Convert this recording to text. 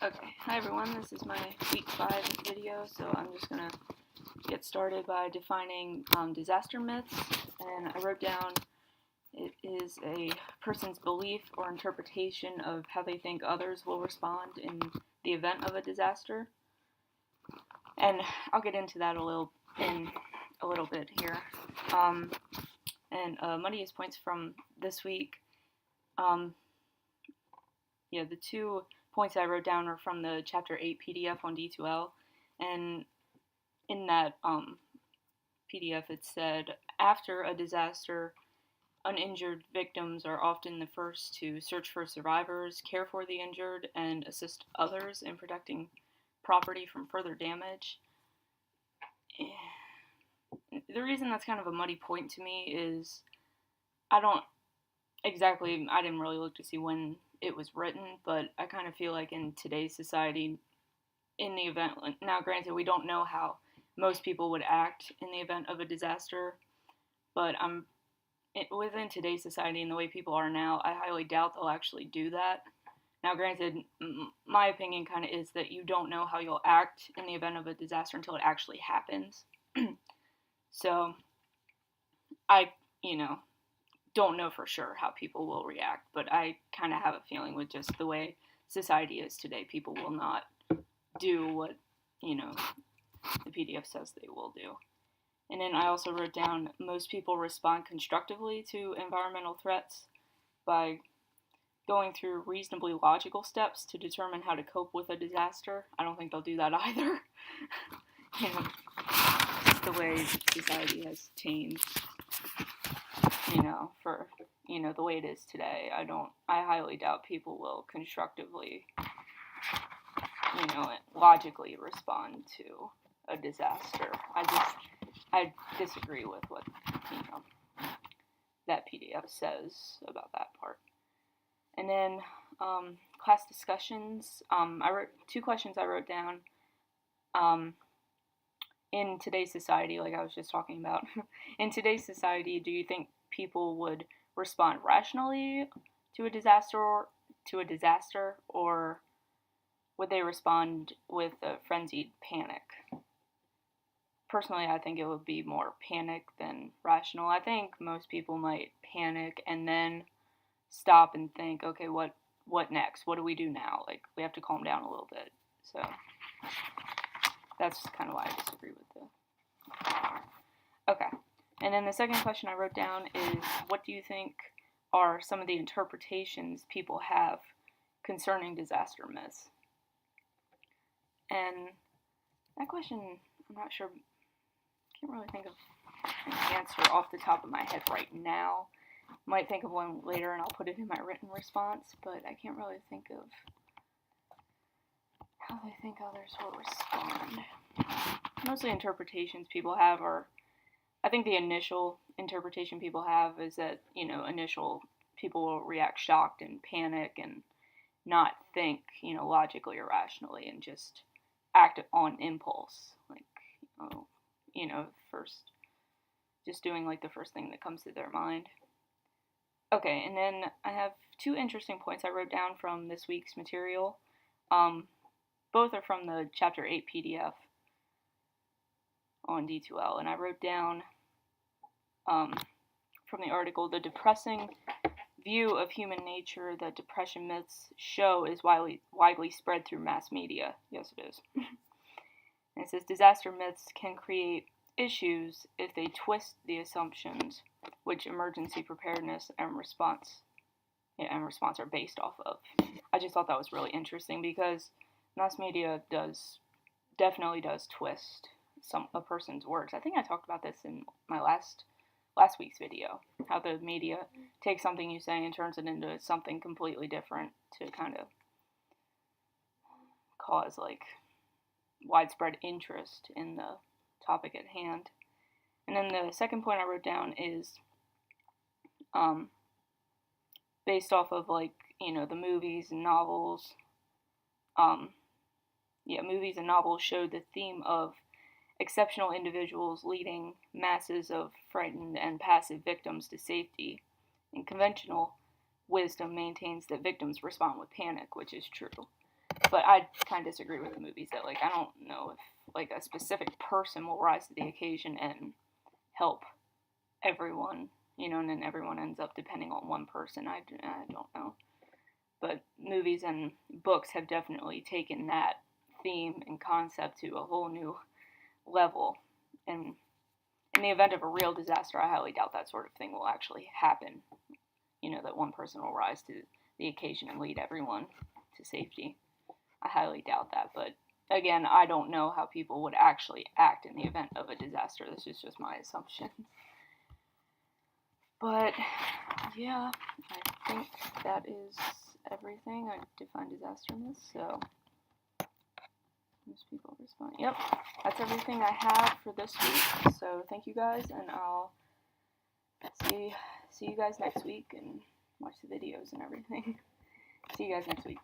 Okay, hi everyone, this is my week 5 video, so I'm just going to get started by defining disaster myths, and I wrote down it is a person's belief or interpretation of how they think others will respond in the event of a disaster, and I'll get into that in a little bit here. Muddiest points from this week, the 2 points I wrote down are from the Chapter 8 PDF on D2L, and in that PDF it said, after a disaster, uninjured victims are often the first to search for survivors, care for the injured, and assist others in protecting property from further damage. The reason that's kind of a muddy point to me is I didn't really look to see when it was written, but I kind of feel like in today's society, in the event, now granted we don't know how most people would act in the event of a disaster, but within today's society and the way people are now, I highly doubt they'll actually do that. Now granted, my opinion kind of is that you don't know how you'll act in the event of a disaster until it actually happens. So I, don't know for sure how people will react, but I kind of have a feeling with just the way society is today, people will not do what, the PDF says they will do. And then I also wrote down, most people respond constructively to environmental threats by going through reasonably logical steps to determine how to cope with a disaster. I don't think they'll do that either. Just the way society has changed, for, the way it is today. I highly doubt people will constructively, logically respond to a disaster. I disagree with what, that PDF says about that part. And then class discussions. I wrote 2 questions I wrote down. In today's society, like I was just talking about, in today's society, do you think people would respond rationally to a disaster, or would they respond with a frenzied panic? Personally, I think it would be more panic than rational. I think most people might panic and then stop and think, okay, what next? What do we do now? Like, we have to calm down a little bit. So that's kind of why I disagree with Okay. And then the second question I wrote down is, what do you think are some of the interpretations people have concerning disaster myths? And that question, I'm not sure, can't really think of an answer off the top of my head right now. Might think of one later and I'll put it in my written response, but I can't really think of how they think others will respond. Mostly interpretations people have are, I think the initial interpretation people have is that, initial people will react shocked and panic and not think, logically or rationally and just act on impulse. Like, first, just doing like the first thing that comes to their mind. Okay, and then I have 2 interesting points I wrote down from this week's material. Both are from the Chapter 8 PDF on D2L, and I wrote down from the article, the depressing view of human nature that depression myths show is widely spread through mass media. Yes, it is. And it says, disaster myths can create issues if they twist the assumptions which emergency preparedness and response are based off of. I just thought that was really interesting because mass media definitely does twist a person's words. I think I talked about this in my last week's video, how the media takes something you say and turns it into something completely different to kind of cause like widespread interest in the topic at hand. And then the second point I wrote down is based off of like, the movies and novels. Movies and novels show the theme of exceptional individuals leading masses of frightened and passive victims to safety. And conventional wisdom maintains that victims respond with panic, which is true. But I kind of disagree with the movies that, like, I don't know if, like, a specific person will rise to the occasion and help everyone, and then everyone ends up depending on one person. I don't know. But movies and books have definitely taken that theme and concept to a whole new level. And in the event of a real disaster, I highly doubt that sort of thing will actually happen. That one person will rise to the occasion and lead everyone to safety. I highly doubt that, but again, I don't know how people would actually act in the event of a disaster. This is just my assumption. But yeah, I think that is everything. I define disaster in this, so most people respond. Yep, that's everything I have for this week. So thank you guys, and I'll see you guys next week and watch the videos and everything. See you guys next week.